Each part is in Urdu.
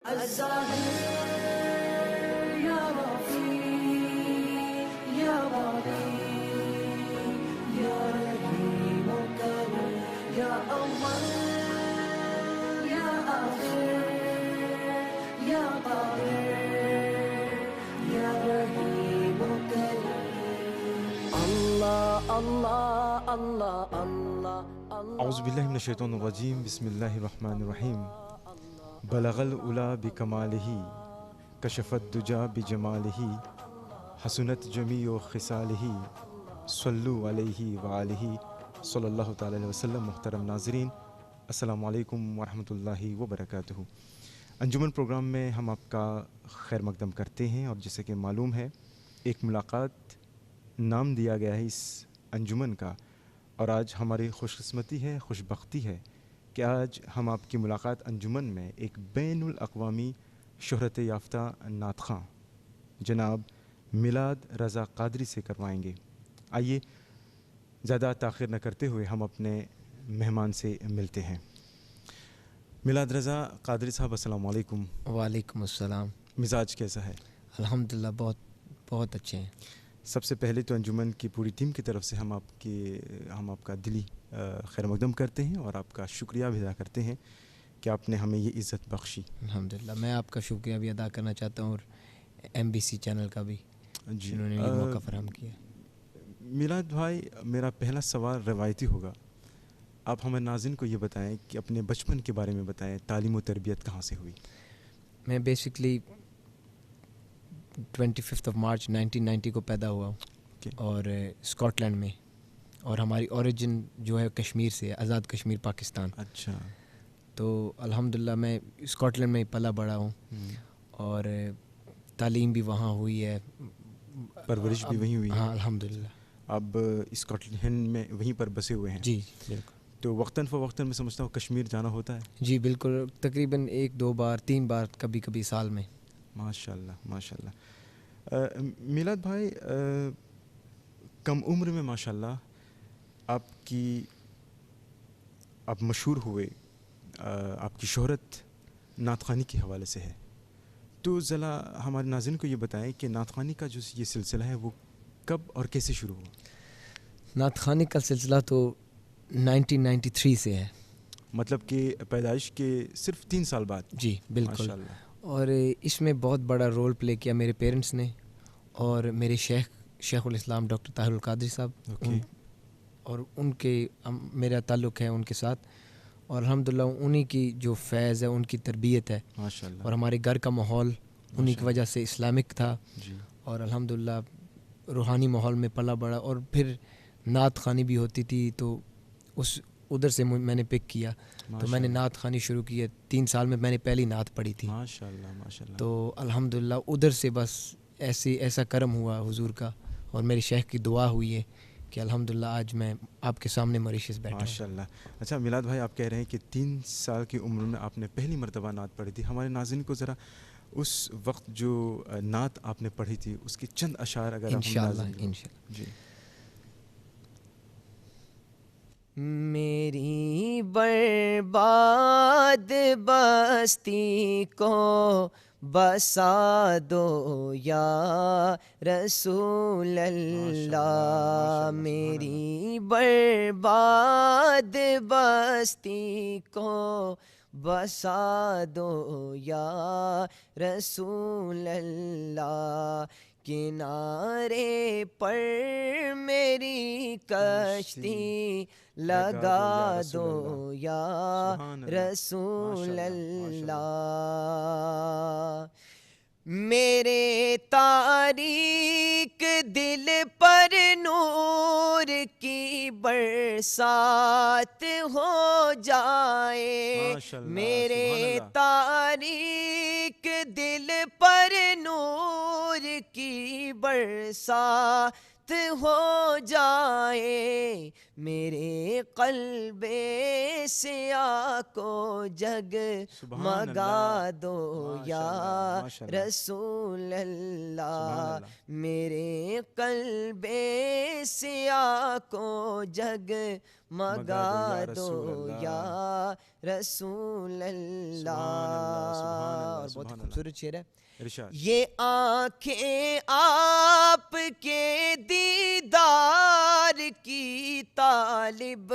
الظاهر يا رفيق يا بطيء يا رحيم كريم يا أول يا آخر يا قاهر يا رحيم كريم الله الله الله الله اعوذ باللہ من الشیطان الرجیم بسم اللہ الرحمن الرحیم بلغ العلا بکمالہ کشف الدجا بجمالہ حسنت جمیع خصالہ صلو علیہ وآلہ صلی اللہ تعالی علیہ وسلم۔ محترم ناظرین، السلام علیکم ورحمۃ اللہ وبرکاتہ۔ انجمن پروگرام میں ہم آپ کا خیر مقدم کرتے ہیں، اور جیسے کہ معلوم ہے ایک ملاقات نام دیا گیا ہے اس انجمن کا، اور آج ہماری خوش قسمتی ہے، خوش بختی ہے کہ آج ہم آپ کی ملاقات انجمن میں ایک بین الاقوامی شہرت یافتہ نعت خواں جناب میلاد رضا قادری سے کروائیں گے۔ آئیے زیادہ تاخیر نہ کرتے ہوئے ہم اپنے مہمان سے ملتے ہیں۔ میلاد رضا قادری صاحب، السلام علیکم۔ وعلیکم السلام۔ مزاج کیسا ہے؟ الحمدللہ بہت اچھے ہیں۔ سب سے پہلے تو انجمن کی پوری ٹیم کی طرف سے ہم آپ کا دلی خیر مقدم کرتے ہیں اور آپ کا شکریہ بھی ادا کرتے ہیں کہ آپ نے ہمیں یہ عزت بخشی۔ الحمدللہ، میں آپ کا شکریہ بھی ادا کرنا چاہتا ہوں، اور MBC چینل کا بھی جنہوں نے یہ موقع فراہم کیا۔ میلاد بھائی، میرا پہلا سوال روایتی ہوگا، آپ ہمارے ناظرین کو یہ بتائیں کہ اپنے بچپن کے بارے میں بتائیں، تعلیم و تربیت کہاں سے ہوئی؟ میں بیسکلی 25 مارچ 1990 کو پیدا ہوا ہوں، اور اسکاٹ لینڈ میں، اور ہماری اوریجن جو ہے کشمیر سے ہے، آزاد کشمیر پاکستان۔ اچھا۔ تو الحمدللہ میں اسکاٹ لینڈ میں پلا بڑا ہوں، اور تعلیم بھی وہاں ہوئی ہے، پرورش بھی وہیں ہوئی ہے؟ ہاں الحمدللہ۔ اب اسکاٹ لینڈ میں وہیں پر بسے ہوئے ہیں؟ جی بالکل۔ تو وقتاً فوقتاً میں سمجھتا ہوں کشمیر جانا ہوتا ہے؟ جی بالکل، تقریباً 1-2 بار 3 بار کبھی کبھی سال میں۔ ماشاء اللہ ماشاء اللہ۔ میلاد بھائی، کم عمر میں ماشاء اللہ آپ مشہور ہوئے، آپ کی شہرت نعت خوانی کے حوالے سے ہے، تو ذرا ہمارے ناظرین کو یہ بتائیں کہ نعت خوانی کا جو یہ سلسلہ ہے وہ کب اور کیسے شروع ہوا؟ نعت خوانی کا سلسلہ تو 1993 سے ہے، مطلب کہ پیدائش کے صرف 3 سال بعد؟ جی بالکل۔ ماشاء اللہ۔ اور اس میں بہت بڑا رول پلے کیا میرے پیرنٹس نے، اور میرے شیخ الاسلام ڈاکٹر طاہر القادری صاحب، اور ان کے میرا تعلق ہے ان کے ساتھ، اور الحمدللہ انہی کی جو فیض ہے، ان کی تربیت ہے، ماشاء اللہ، اور ہمارے گھر کا ماحول انہی کی وجہ سے اسلامک تھا، جی، اور الحمدللہ روحانی ماحول میں پلا بڑا، اور پھر نعت خوانی بھی ہوتی تھی، تو ادھر سے میں نے پک کیا، تو میں نے نعت خوانی شروع کی ہے۔ 3 سال میں میں نے پہلی نعت پڑھی تھی، ماشاء اللہ ماشاء اللہ۔ تو الحمدللہ ادھر سے بس ایسا کرم ہوا حضور کا، اور میری شیخ کی دعا ہوئی ہے کہ الحمدللہ آج میں آپ کے سامنے موریشیس بیٹھا ہوں۔ ماشاء اللہ۔ اچھا میلاد بھائی، آپ کہہ رہے ہیں کہ 3 سال کی عمر میں آپ نے پہلی مرتبہ نعت پڑھی تھی، ہمارے ناظرین کو ذرا اس وقت جو نعت آپ نے پڑھی تھی اس کی چند اشعار اگر انشاءاللہ۔ جی۔ میری برباد بستی کو بسا دو یا رسول اللہ، میری برباد بستی کو بسا دو یا رسول اللہ، کنارے پر میری کشتی لگا دو یا رسول اللہ، میرے تاریک دل پر نور کی برسات ہو جائے، میرے تاریک دل پر نور کی برسات ہو جائے، میرے قلب سیاہ کو جگ مگا دو یا رسول اللہ، میرے قلب سیاہ کو جگ مگا دو یا رسول اللہ۔ اور بہت سبحان خوبصورت شعر ہے. ارشاد. یہ آنکھیں آپ کے دیدار کی طالب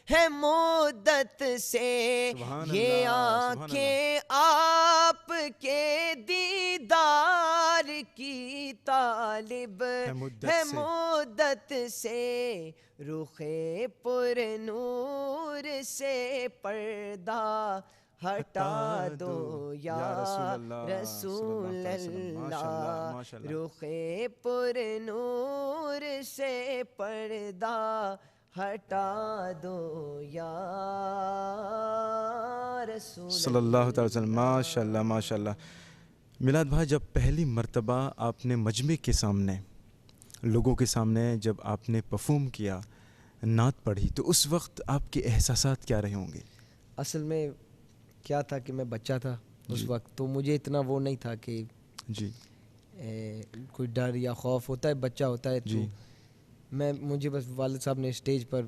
ہے مدت سے. سبحان یہ اللہ، سبحان آنکھیں آپ کے دیدار کی طالب ہے مدت ہے سے. مدت سے. رخ پر نور سے پردہ ہٹا دو یا رسول اللہ. رخ پر نور سے پردہ ہٹا دو یا رسول صلی اللہ تعالی وسلم. ماشاء اللہ ماشاء اللہ. میلاد بھائی، جب پہلی مرتبہ آپ نے مجمع کے سامنے، لوگوں کے سامنے جب آپ نے پرفارم کیا، نعت پڑھی، تو اس وقت آپ کے احساسات کیا رہے ہوں گے؟ اصل میں کیا تھا کہ میں بچہ تھا اس جی. وقت، تو مجھے اتنا وہ نہیں تھا کہ جی کوئی ڈر یا خوف ہوتا ہے، بچہ ہوتا ہے. جی. تو مجھے بس والد صاحب نے اسٹیج پر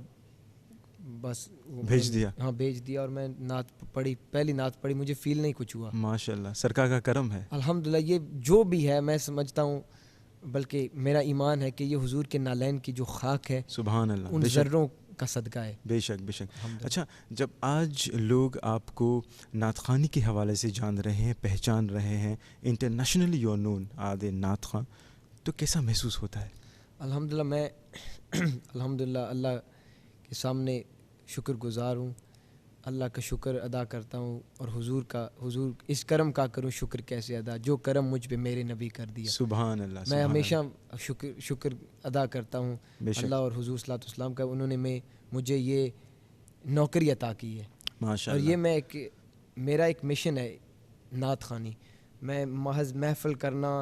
بس بھیج دیا. ہاں بھیج دیا، اور میں نعت پڑھی، پہلی نعت پڑھی. مجھے فیل نہیں کچھ ہوا. ماشاء اللہ، سرکار کا کرم ہے. الحمدللہ. یہ جو بھی ہے میں سمجھتا ہوں، بلکہ میرا ایمان ہے کہ یہ حضور کے نالین کی جو خاک ہے، سبحان اللہ، ان بے شک ذروں کا صدقہ ہے. بے شک بے شک. اچھا، جب آج لوگ آپ کو نعت خوانی کے حوالے سے جان رہے ہیں، پہچان رہے ہیں، انٹرنیشنلی یو نون آد نعت خواں، تو کیسا محسوس ہوتا ہے؟ الحمدللہ. میں الحمدللہ اللہ کے سامنے شکر گزار ہوں، اللہ کا شکر ادا کرتا ہوں. اور حضور اس کرم کا کروں شکر کیسے ادا، جو کرم مجھ پہ میرے نبی کر دیا. سبحان اللہ. میں ہمیشہ شکر ادا کرتا ہوں اللہ اور حضور صلی اللہ علیہ وسلم کا. انہوں نے مجھے یہ نوکری عطا کی ہے. ماشاء اور اللہ. یہ میرا ایک مشن ہے نعت خوانی. میں محض محفل کرنا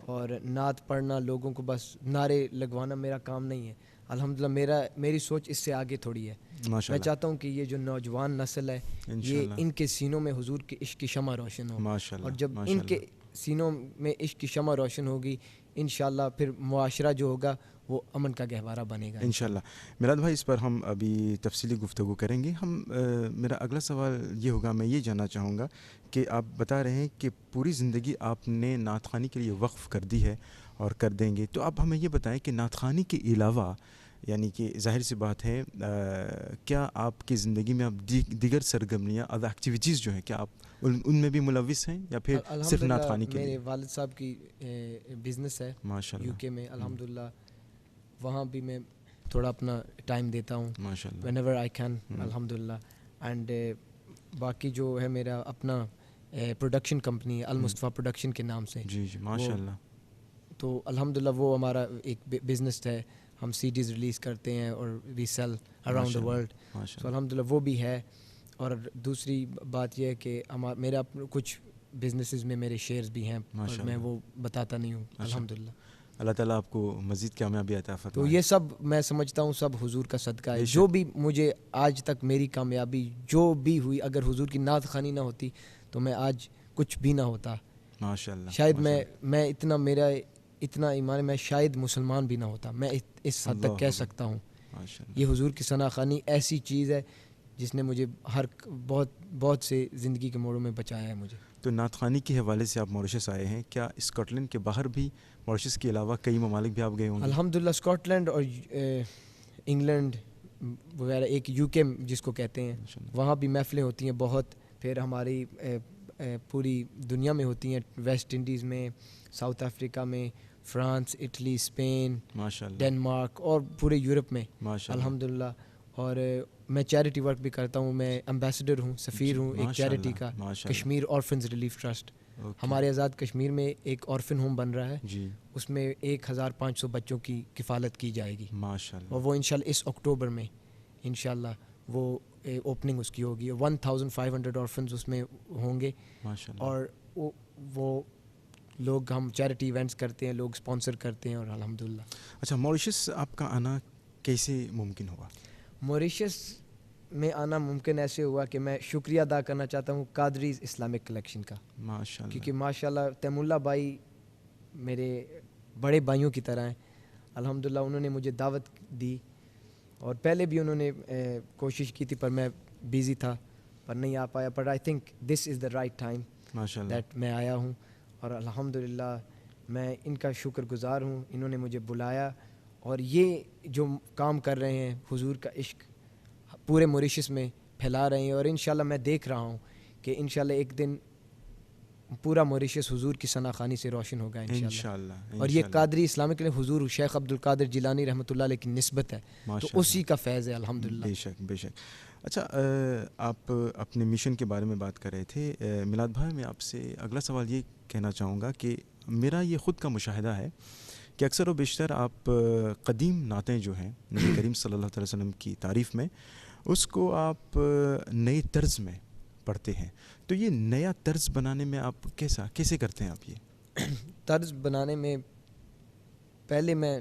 اور نعت پڑھنا، لوگوں کو بس نعرے لگوانا میرا کام نہیں ہے. الحمدللہ میری سوچ اس سے آگے تھوڑی ہے. میں چاہتا ہوں کہ یہ جو نوجوان نسل ہے، یہ ان کے سینوں میں حضور کے عشق کی شمع روشن ہو. اور جب ان کے سینوں میں عشق کی شمع روشن ہوگی، انشاءاللہ پھر معاشرہ جو ہوگا وہ امن کا گہوارہ بنے گا انشاءاللہ. میلاد بھائی، اس پر ہم ابھی تفصیلی گفتگو کریں گے. میرا اگلا سوال یہ ہوگا، میں یہ جاننا چاہوں گا کہ آپ بتا رہے ہیں کہ پوری زندگی آپ نے نعت خوانی کے لیے وقف کر دی ہے اور کر دیں گے، تو آپ ہمیں یہ بتائیں کہ نعت خوانی کے علاوہ، یعنی کہ ظاہر سی بات ہے، کیا آپ کی زندگی میں آپ دیگر سرگرمیاں، ادر ایکٹیویٹیز جو ہیں، کیا آپ ان میں بھی ملوث ہیں یا پھر صرف نعت خوانی کے لیے؟ میرے والد صاحب کی بزنس ہے ماشاءاللہ UK میں. الحمدللہ وہاں بھی میں تھوڑا اپنا ٹائم دیتا ہوں ماشاءاللہ whenever I can. الحمدللہ. اینڈ باقی جو ہے میرا اپنا پروڈکشن کمپنی ہے، المصطفیٰ پروڈکشن کے نام سے. جی جی ماشاءاللہ. تو الحمدللہ وہ ہمارا ایک بزنس ہے. ہم CDs ریلیز کرتے ہیں اور we sell around the world. تو الحمدللہ وہ بھی ہے. اور دوسری بات یہ ہے کہ میرا کچھ بزنسز میں میرے شیئرز بھی ہیں، اور میں وہ بتاتا نہیں ہوں. الحمدللہ. اللہ تعالیٰ آپ کو مزید کامیابی عطا فرمائے. تو یہ سب میں سمجھتا ہوں سب حضور کا صدقہ ہے. جو بھی مجھے آج تک میری کامیابی جو بھی ہوئی، اگر حضور کی نعت خوانی نہ ہوتی تو میں آج کچھ بھی نہ ہوتا. ماشاءاللہ. شاید میں میرا اتنا ایمان، میں شاید مسلمان بھی نہ ہوتا. میں اس حد تک کہہ سکتا ہوں. یہ حضور کی ثنا خوانی ایسی چیز ہے جس نے مجھے بہت سے زندگی کے موڑوں میں بچایا ہے مجھے. تو نعت خوانی کے حوالے سے آپ موریشس آئے ہیں، کیا اسکاٹ لینڈ کے باہر بھی، موریشس کے علاوہ کئی ممالک بھی آپ گئے ہوں گے؟ الحمدللہ اسکاٹ لینڈ اور انگلینڈ وغیرہ، ایک UK جس کو کہتے ہیں، وہاں بھی محفلیں ہوتی ہیں بہت. پھر ہماری پوری دنیا میں ہوتی ہیں، ویسٹ انڈیز میں، ساؤتھ افریقہ میں، فرانس، اٹلی، اسپین، ڈنمارک اور پورے یورپ میں الحمدللہ. اور میں چیریٹی ورک بھی کرتا ہوں. میں امبیسڈر ہوں، سفیر ہوں ایک چیریٹی کا، کشمیر آرفنز ریلیف ٹرسٹ. ہمارے آزاد کشمیر میں ایک آرفن ہوم بن رہا ہے، اس میں 1500 بچوں کی کفالت کی جائے گی. اور وہ انشاءاللہ اس اکتوبر میں انشاءاللہ وہ اوپننگ اس کی ہوگی. 1500 آرفنز اس میں ہوں گے. اور وہ لوگ، ہم چیریٹی ایونٹس کرتے ہیں، لوگ اسپانسر کرتے ہیں. اور الحمدللہ. اچھا، موریشس آپ کا آنا کیسے ممکن ہوا؟ موریشس میں آنا ممکن ایسے ہوا کہ میں شکریہ ادا کرنا چاہتا ہوں قادریز اسلامک کلیکشن کا. ماشاءاللہ. کیونکہ ماشاءاللہ تیم اللہ بھائی میرے بڑے بھائیوں کی طرح ہیں. الحمدللہ انہوں نے مجھے دعوت دی، اور پہلے بھی انہوں نے کوشش کی تھی، پر میں بیزی تھا، پر نہیں آ پایا. پر I think this is the right time. ماشاءاللہ دیٹ میں آیا ہوں، اور الحمدللہ میں ان کا شکر گزار ہوں. انہوں نے مجھے بلایا اور یہ جو کام کر رہے ہیں حضور کا عشق پورے موریشس میں پھیلا رہے ہیں، اور انشاءاللہ میں دیکھ رہا ہوں کہ انشاءاللہ ایک دن پورا موریشس حضور کی ثنا خوانی سے روشن ہوگا انشاءاللہ. اور یہ قادری اسلامک حضور شیخ عبد القادر جیلانی رحمۃ اللہ علیہ کی نسبت ہے، تو اسی کا فیض ہے الحمدللہ. بے شک بے شک. اچھا آپ اپنے مشن کے بارے میں بات کر رہے تھے. میلاد بھائی میں آپ سے اگلا سوال یہ کہنا چاہوں گا کہ میرا یہ خود کا مشاہدہ ہے کہ اکثر و بیشتر آپ قدیم نعتیں جو ہیں نبی کریم صلی اللہ علیہ وسلم کی تعریف میں، اس کو آپ نئے طرز میں پڑھتے ہیں. تو یہ نیا طرز بنانے میں آپ کیسے کرتے ہیں آپ؟ یہ طرز بنانے میں پہلے میں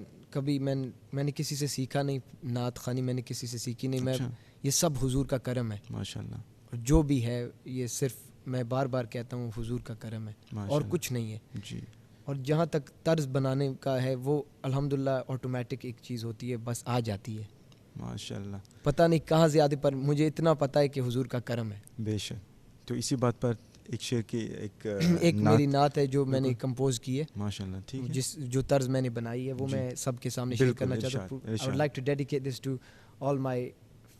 نے کسی سے سیکھا نہیں، نعت خوانی میں نے کسی سے سیکھی نہیں. میں یہ سب حضور کا کرم ہے ماشاءاللہ. جو بھی ہے یہ صرف میں بار بار کہتا ہوں حضور کا کرم ہے اور کچھ نہیں ہے جی. اور جہاں تک طرز بنانے کا ہے وہ الحمدللہ آٹومیٹک ایک چیز ہوتی ہے، بس آ جاتی ہے ماشاءاللہ. پتہ نہیں کہاں زیادہ، پر مجھے اتنا پتہ ہے کہ حضور کا کرم ہے. بے شک. تو اسی بات پر ایک شعر کی ایک میری نعت ہے جو میں نے کمپوز کی ہے ماشاءاللہ. ٹھیک ہے. جو طرز میں نے بنائی ہے وہ میں سب کے سامنے شیئر کرنا چاہتا ہوں. I would like to dedicate this to all my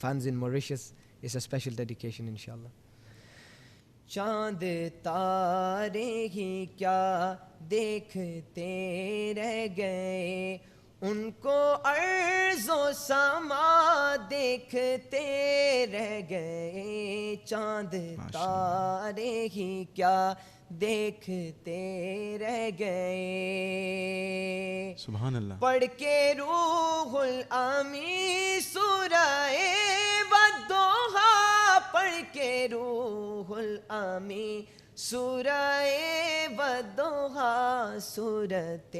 fans in Mauritius. It's a special dedication inshallah. چاند تارے ہی کیا دیکھتے رہ گئے، ان کو ارض و سما دیکھتے رہ گئے. چاند تارے ہی کیا دیکھتے رہ گئے، سبحان اللہ. پڑھ کے روح الامی سورہ والضحیٰ، پڑھ کے روح الامی سورہ والضحیٰ، سورت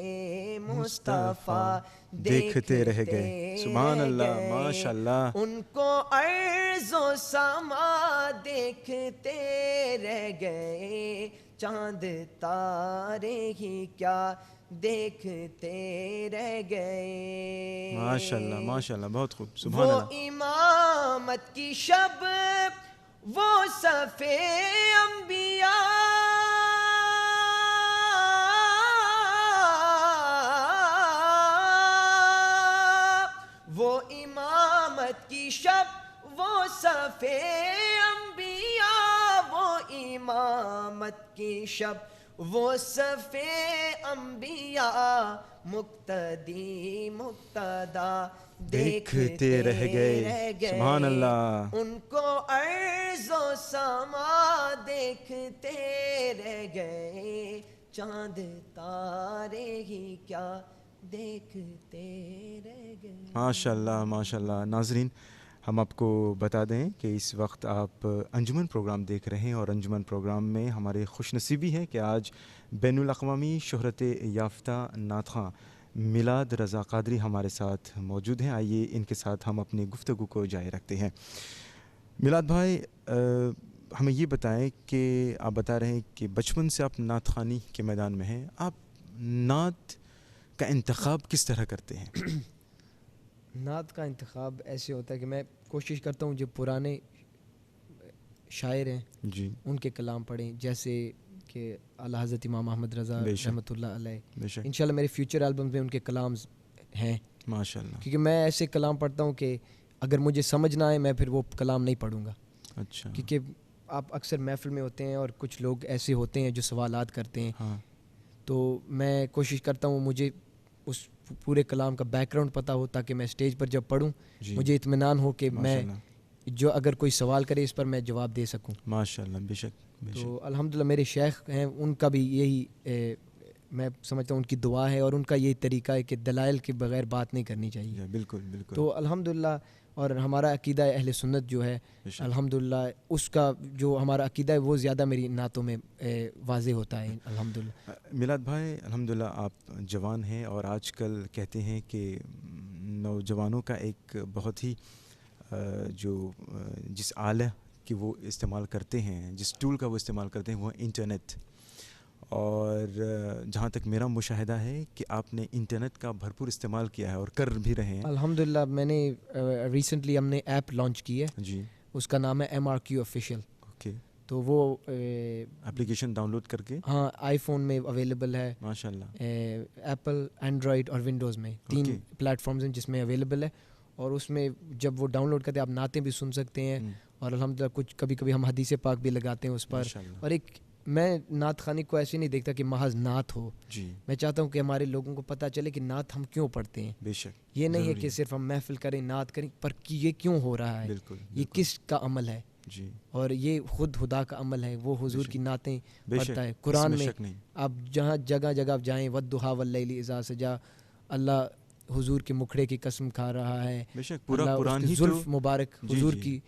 مصطفیٰ دیکھتے رہ گئے. سبحان اللہ ماشاء اللہ. ان کو ارض و سما دیکھتے رہ گئے، چاند تارے ہی کیا دیکھتے رہ گئے. ماشاءاللہ ماشاءاللہ بہت خوب. سبحان اللہ. وہ امامت کی شب، وہ صفِ انبیاء، وہ امامت کی شب، وہ صفِ انبیاء، وہ امامت کی شب، وہ صفِ انبیاء، مقتدی مقتدا دیکھتے رہ گئے. سبحان اللہ. ان کو ارض و سما دیکھتے رہ گئے، چاند تارے ہی کیا دیکھتے رہ گئے. ماشاءاللہ ماشاءاللہ. ناظرین ہم آپ کو بتا دیں کہ اس وقت آپ انجمن پروگرام دیکھ رہے ہیں، اور انجمن پروگرام میں ہمارے خوش نصیبی ہے کہ آج بین الاقوامی شہرت یافتہ نعت خواں میلاد رضا قادری ہمارے ساتھ موجود ہیں. آئیے ان کے ساتھ ہم اپنی گفتگو کو جاری رکھتے ہیں. میلاد بھائی ہمیں یہ بتائیں کہ آپ بتا رہے ہیں کہ بچپن سے آپ نعت خوانی کے میدان میں ہیں، آپ نعت کا انتخاب کس طرح کرتے ہیں؟ نعت کا انتخاب ایسے ہوتا ہے کہ میں کوشش کرتا ہوں جو پرانے شاعر ہیں جی ان کے کلام پڑھیں، جیسے کہ اعلیٰ حضرت امام احمد رضا رحمۃ اللہ علیہ. انشاءاللہ میرے فیوچر البمز میں ان کے کلام ہیں ماشاءاللہ، کیونکہ میں ایسے کلام پڑھتا ہوں کہ اگر مجھے سمجھ نہ آئے میں پھر وہ کلام نہیں پڑھوں گا. اچھا. کیونکہ آپ اکثر محفل میں ہوتے ہیں اور کچھ لوگ ایسے ہوتے ہیں جو سوالات کرتے ہیں. ہاں. تو میں کوشش کرتا ہوں مجھے اس پورے کلام کا بیک گراؤنڈ پتہ ہو تاکہ میں اسٹیج پر جب پڑھوں مجھے اطمینان ہو کہ میں جو اگر کوئی سوال کرے اس پر میں جواب دے سکوں. ماشاءاللہ. بے شک. تو الحمدللہ میرے شیخ ہیں ان کا بھی یہی میں سمجھتا ہوں ان کی دعا ہے اور ان کا یہی طریقہ ہے کہ دلائل کے بغیر بات نہیں کرنی چاہیے. بالکل بالکل. تو الحمدللہ اور ہمارا عقیدہ اہل سنت جو ہے الحمدللہ اس کا جو ہمارا عقیدہ ہے وہ زیادہ میری نعتوں میں واضح ہوتا ہے الحمدللہ. میلاد بھائی الحمدللہ آپ جوان ہیں اور آج کل کہتے ہیں کہ نوجوانوں کا ایک بہت ہی جو جس آلہ کہ وہ استعمال کرتے ہیں، جس ٹول کا وہ استعمال کرتے ہیں وہ انٹرنیٹ. اور جہاں تک میرا مشاہدہ ہے کہ آپ نے انٹرنیٹ کا بھرپور استعمال کیا ہے اور کر بھی رہے ہیں. الحمدللہ میں نے ریسنٹلی ہم نے ایپ لانچ کی ہے جی، اس کا نام ہے MRQ آفیشیل. اوکے. تو وہ اپلیکیشن ڈاؤن لوڈ کر کے ہاں آئی فون میں اویلیبل ہے, ماشاء اللہ, ایپل, اینڈرائڈ اور ونڈوز میں 3 پلیٹ فارمز ہیں جس میں اویلیبل ہے. اور اس میں جب وہ ڈاؤن لوڈ کرتے ہیں آپ نعتیں بھی سن سکتے ہیں, اور الحمدللہ کچھ کبھی کبھی ہم حدیث پاک بھی لگاتے ہیں اس پر. اور ایک میں نعت خوانی کو ایسے نہیں دیکھتا کہ محض نعت ہو, میں چاہتا ہوں کہ ہمارے لوگوں کو پتہ چلے کہ نعت ہم کیوں پڑھتے ہیں. بے شک, یہ نہیں ہے کہ صرف ہم محفل کریں نعت کریں, پر یہ کیوں ہو رہا ہے, یہ کس کا عمل ہے, اور یہ خود خدا کا عمل ہے. وہ حضور کی نعتیں پڑھتا ہے. قرآن میں آپ جہاں جگہ جگہ آپ جائیں, والضحیٰ واللیل اذا سجا, اللہ حضور کے مکھڑے کی قسم کھا رہا ہے, اللہ اس کی زلف مبارک حضور کی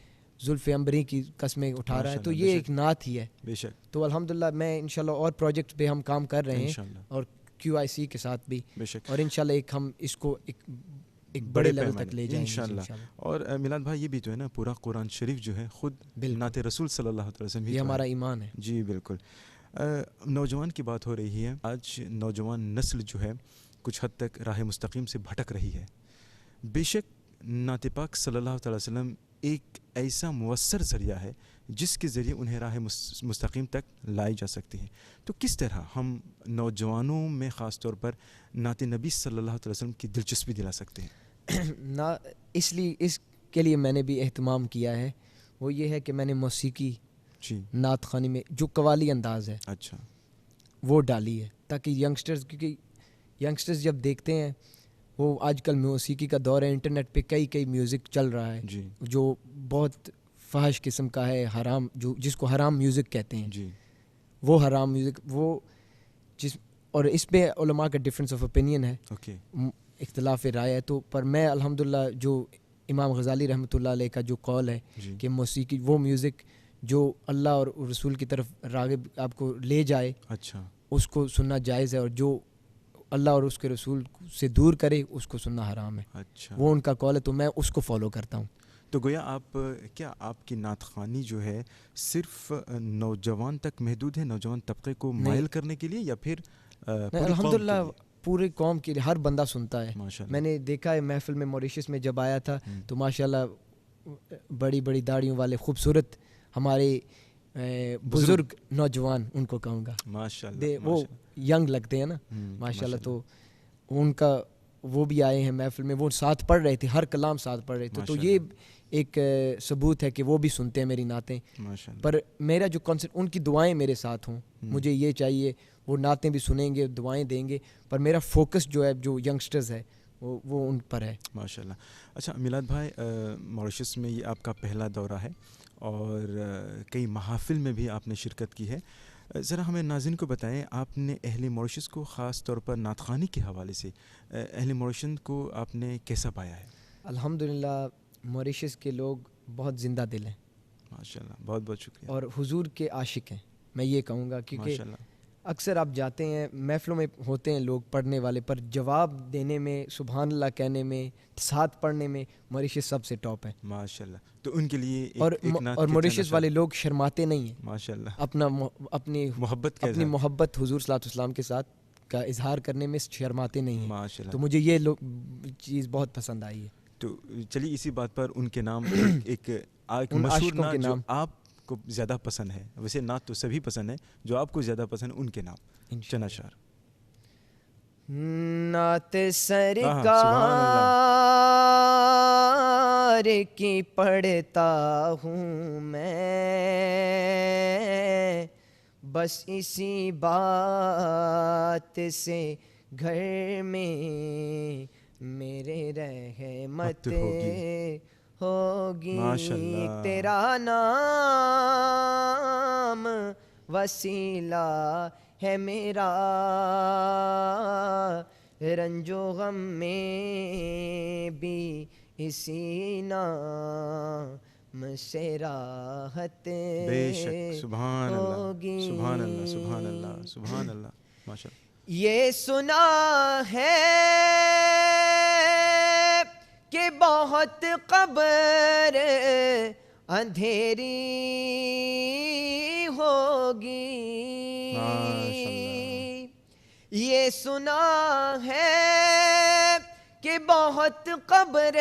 زلف عنبری کی قسمیں اٹھا رہا ہے. تو یہ ایک نعت ہی ہے. بے شک. تو الحمدللہ میں انشاءاللہ اور پروجیکٹ پہ ہم کام کر رہے ہیں, اور QIC کے ساتھ بھی, اور انشاءاللہ ایک ہم اس کو ایک بڑے لیول تک لے جائیں گے انشاءاللہ. اور میلاد بھائی یہ بھی تو ہے نا, پورا قرآن شریف جو ہے خود نعت رسول صلی اللہ علیہ وسلم, یہ ہمارا ایمان ہے. جی بالکل. نوجوان کی بات ہو رہی ہے, آج نوجوان نسل جو ہے کچھ حد تک راہ مستقیم سے بھٹک رہی ہے. بے شک نعت پاک صلی اللہ علیہ وسلم ایک ایسا مؤثر ذریعہ ہے جس کے ذریعے انہیں راہ مستقیم تک لائی جا سکتی ہے. تو کس طرح ہم نوجوانوں میں خاص طور پر نعت نبی صلی اللہ علیہ وسلم کی دلچسپی دلا سکتے ہیں؟ اس کے لیے میں نے بھی اہتمام کیا ہے. وہ یہ ہے کہ میں نے موسیقی نعت خوانی میں جو قوالی انداز ہے اچھا وہ ڈالی ہے, تاکہ ینگسٹرز, کیونکہ ینگسٹرز جب دیکھتے ہیں, وہ آج کل موسیقی کا دور ہے, انٹرنیٹ پہ کئی میوزک چل رہا ہے جو بہت فحش قسم کا ہے, حرام, جس کو حرام میوزک کہتے ہیں, وہ حرام میوزک, وہ اور اس پہ علماء کا ڈفرینس آف اوپینین ہے, اختلاف رائے ہے. تو پر میں الحمدللہ جو امام غزالی رحمۃ اللہ علیہ کا جو قول ہے کہ موسیقی وہ میوزک جو اللہ اور رسول کی طرف راغب آپ کو لے جائے, اچھا, اس کو سننا جائز ہے, اور جو اللہ اور اس کے رسول سے دور کرے اس کو سننا حرام ہے. اچھا, وہ ان کا قول ہے, تو میں اس کو فالو کرتا ہوں. تو گویا آپ کی نعت خوانی جو ہے صرف نوجوان تک محدود ہے, نوجوان طبقے کو مائل کرنے کے لیے, یا پھر الحمدللہ پورے قوم کے لیے ہر بندہ سنتا ہے. میں نے دیکھا ہے محفل میں موریشس میں جب آیا تھا تو ماشاءاللہ بڑی بڑی داڑھیوں والے خوبصورت ہمارے بزرگ نوجوان, ان کو کہوں گا ماشاءاللہ, وہ ینگ لگتے ہیں نا ماشاءاللہ, تو ان کا وہ بھی آئے ہیں محفل میں, وہ ساتھ پڑھ رہے تھے, ہر کلام ساتھ پڑھ رہے تھے. تو یہ ایک ثبوت ہے کہ وہ بھی سنتے ہیں میری نعتیں. پر میرا جو کانسیپٹ, ان کی دعائیں میرے ساتھ ہوں, مجھے یہ چاہیے, وہ نعتیں بھی سنیں گے, دعائیں دیں گے, پر میرا فوکس جو ہے جو ینگسٹرز ہے وہ ان پر ہے ماشاءاللہ. اچھا میلاد بھائی, موریشس میں یہ آپ کا پہلا دورہ ہے اور کئی محافل میں بھی آپ نے شرکت کی ہے. ذرا ہمیں ناظرین کو بتائیں, آپ نے اہل موریشس کو خاص طور پر نعت خوانی کے حوالے سے اہل موریشس کو آپ نے کیسا پایا ہے؟ الحمدللہ موریشس کے لوگ بہت زندہ دل ہیں ماشاءاللہ, بہت بہت شکریہ, اور حضور کے عاشق ہیں, میں یہ کہوں گا. کیونکہ اکثر آپ جاتے ہیں محفلوں میں ہوتے ہیں لوگ پڑھنے والے, پر جواب دینے میں, سبحان اللہ کہنے میں, ساتھ پڑھنے میں موریشس سب سے ٹاپ ہے ماشاءاللہ. تو ان کے لیے اور موریشس والے لوگ شرماتے نہیں ہیں ماشاءاللہ, اپنی محبت حضور صلی اللہ علیہ وسلم کے ساتھ کا اظہار کرنے میں شرماتے نہیں ہیں ماشاءاللہ. تو مجھے یہ چیز بہت پسند آئی ہے. تو چلیے اسی بات پر ان کے نام ایک مشہور نعت جو آپ کو زیادہ پسند ہے, ویسے نعت تو سبھی پسند ہے, جو آپ کو زیادہ پسند ان کے نام چنا شعر. نعت سرکار کی پڑھتا ہوں میں, بس اسی بات سے گھر میں میرے رحمت ہوگی. تیرا نام وسیلہ ہے میرا, رنج و غم میں بھی اسی نام سے راحت ہوگی. سبحان اللہ, سبحان اللہ, سبحان اللہ, سبحان اللہ, ماشاءاللہ. یہ سنا ہے کہ بہت قبر اندھیری ہوگی, یہ سنا ہے کہ بہت قبر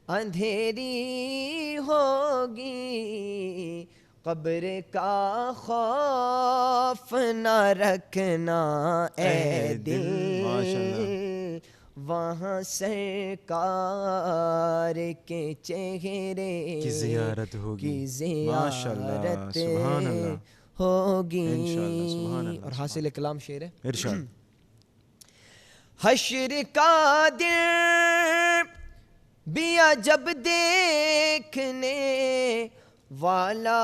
اندھیری ہوگی, قبر کا خوف نہ رکھنا اے دل، وہاں سرکار کے چہرے کی زیارت ہوگی، زیارت سبحان اللہ ہوگی. انشاءاللہ، سبحان اللہ. اور حاصل کلام شعر ہے. ارشاد. حشر کا دن بھی عجب دیکھنے والا،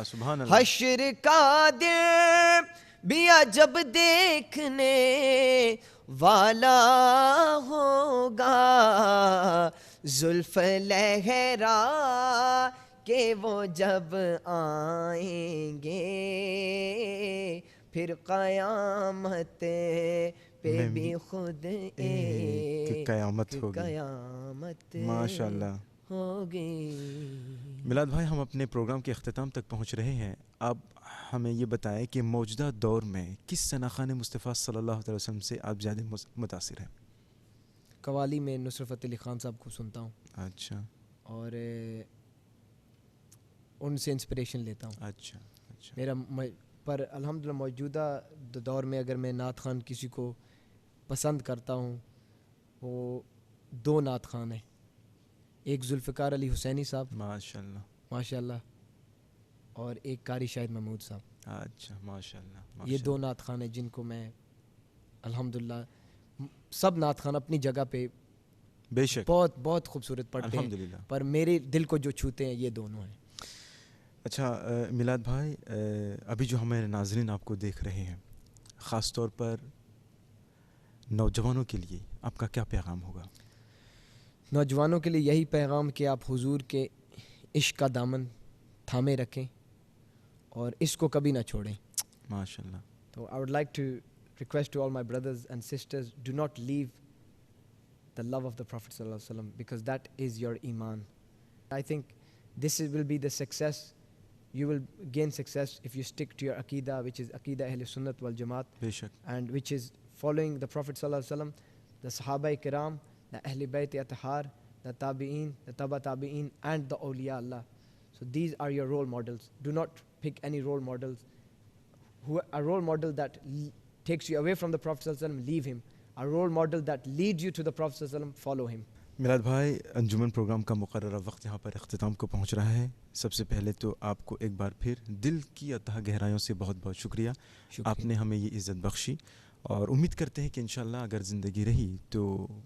سبحان اللہ. حشر کا دن بھی عجب دیکھنے والا ہوگا، زلف لہرا کہ وہ جب آئیں گے، پھر قیامت پہ بھی خود ایک قیامت ہوگی. ماشاءاللہ ہوگی. میلاد بھائی، ہم اپنے پروگرام کے اختتام تک پہنچ رہے ہیں. اب ہمیں یہ بتائیں کہ موجودہ دور میں کس ثناخان مصطفیٰ صلی اللہ علیہ وسلم سے آپ زیادہ متاثر ہیں؟ قوالی میں نصرت فتح علی خان صاحب کو سنتا ہوں. اچھا. اور ان سے انسپریشن لیتا ہوں. اچھا. میرا پر الحمدللہ موجودہ دور میں اگر میں نعت خان کسی کو پسند کرتا ہوں، وہ دو نعت خان ہیں. ایک ذوالفقار علی حسینی صاحب ماشاءاللہ ماشاءاللہ، اور ایک قاری شاہد محمود صاحب. اچھا. ماشاءاللہ. یہ دو نعت خان ہیں جن کو میں الحمدللہ، سب نعت خان اپنی جگہ پہ بے شک بہت بہت خوبصورت پڑھتے ہیں، الحمدللہ، پر میرے دل کو جو چھوتے ہیں یہ دونوں ہیں. اچھا میلاد بھائی، ابھی جو ہمارے ناظرین آپ کو دیکھ رہے ہیں، خاص طور پر نوجوانوں کے لیے آپ کا کیا پیغام ہوگا؟ نوجوانوں کے لیے یہی پیغام کہ آپ حضور کے عشق کا دامن تھامے رکھیں اور اس کو کبھی نہ چھوڑیں. ماشاءاللہ. تو I would like to request to all my brothers and sisters, do not leave the love of the Prophet sallallahu alaihi wasallam, because that is your iman. I think this will be the success. You will gain success if you stick to your aqidah, which is aqidah Ahl Sunnat wal Jamaat, بے شک. and which is following the Prophet sallallahu alaihi wasallam, the Sahaba Kiram, the Ahl Bayt Athhar, the Tabi'een, the Taba Tabi'een, and the Awliya Allah. So these are your role models. Do not pick any role models. A role model that takes you away from the Prophet sallallahu alaihi wasallam, leave him. A role model that leads you to the Prophet sallallahu alaihi wasallam, follow him. میلاد بھائی، انجمن پروگرام کا مقررہ وقت یہاں پر اختتام کو پہنچ رہا ہے. سب سے پہلے تو آپ کو ایک بار پھر دل کی اتھاہ گہرائیوں سے بہت بہت شکریہ. آپ نے ہمیں یہ عزت بخشی، اور امید کرتے ہیں کہ انشاءاللہ اگر زندگی رہی تو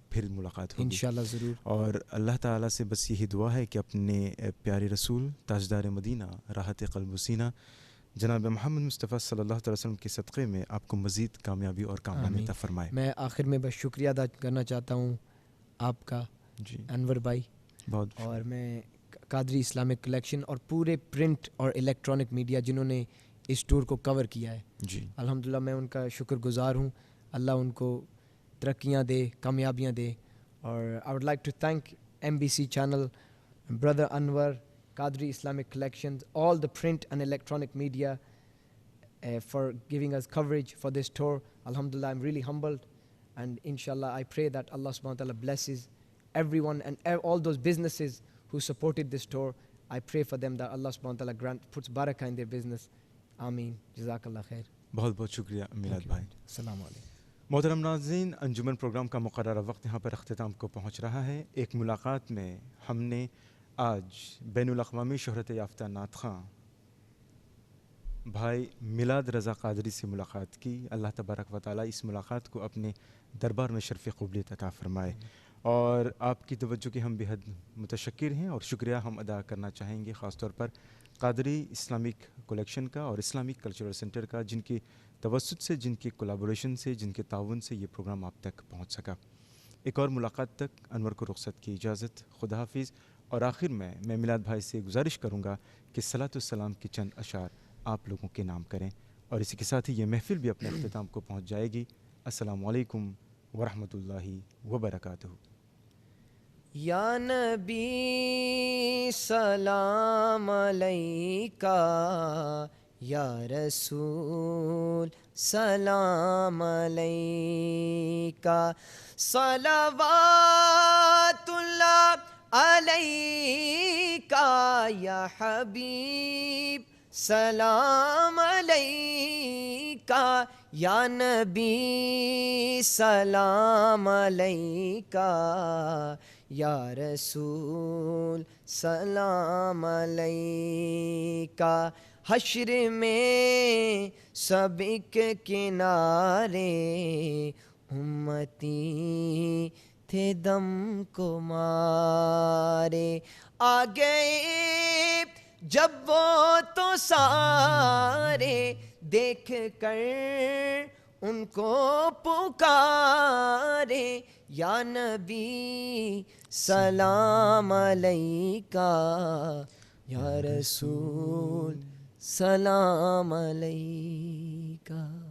پھر ملاقات ہوگی انشاءاللہ ضرور. اور اللہ تعالیٰ سے بس یہی دعا ہے کہ اپنے پیارے رسول تاجدار مدینہ راحت قلب و سینہ جناب محمد مصطفیٰ صلی اللہ علیہ وسلم کے صدقے میں آپ کو مزید کامیابی اور کامرانی عطا فرمائے. میں آخر میں بس شکریہ ادا کرنا چاہتا ہوں آپ کا جی انور بھائی، بہت. اور میں قادری اسلامک کلیکشن اور پورے پرنٹ اور الیکٹرانک میڈیا جنہوں نے اس ٹور کو کور کیا ہے، جی الحمدللہ میں ان کا شکر گزار ہوں. اللہ ان کو ترقیاں دے، کامیابیاں دے. اور I would like to thank MBC channel, brother Anwar, Qadri Islamic collections, all the print and electronic media for giving us coverage for this tour. Alhamdulillah, I'm really humbled, and inshallah I pray that Allah subhanahu wa ta'ala blesses everyone and all those businesses who supported this tour. I pray for them that Allah subhanahu wa ta'ala puts barakah in their business. Ameen. Jazakallah khair. بہت بہت شکریہ میلاد بھائی. السلام علیکم. محترم ناظرین، انجمن پروگرام کا مقررہ وقت یہاں پر اختتام کو پہنچ رہا ہے. ایک ملاقات میں ہم نے آج بین الاقوامی شہرت یافتہ نعت خواں بھائی میلاد رضا قادری سے ملاقات کی. اللہ تبارک و تعالیٰ اس ملاقات کو اپنے دربار میں شرف قبولیت عطا فرمائے. اور آپ کی توجہ کے ہم بہت متشکر ہیں، اور شکریہ ہم ادا کرنا چاہیں گے خاص طور پر قادری اسلامک کلیکشن کا اور اسلامک کلچرل سینٹر کا، جن کی توسط سے، جن کی کولیبوریشن سے، جن کے تعاون سے یہ پروگرام آپ تک پہنچ سکا. ایک اور ملاقات تک انور کو رخصت کی اجازت. خدا حافظ. اور آخر میں میلاد بھائی سے گزارش کروں گا کہ صلاۃ والسلام کے چند اشعار آپ لوگوں کے نام کریں، اور اسی کے ساتھ ہی یہ محفل بھی اپنے اختتام کو پہنچ جائے گی. السلام علیکم ورحمۃ اللہ وبرکاتہ. یا نبی سلام علیکہ، یا رسول سلام علیکہ، صلوات اللہ علیکہ یا حبیب سلام علیکہ، یا نبی سلام علیکہ، یا رسول سلام علیکہ۔ حشر میں سب کے کنارے امتی تھے دم کو مارے، آ گئے جب وہ تو سارے دیکھ کر ان کو پکارے، یا نبی سلام علیکہ، یا رسول سلام علیکہ۔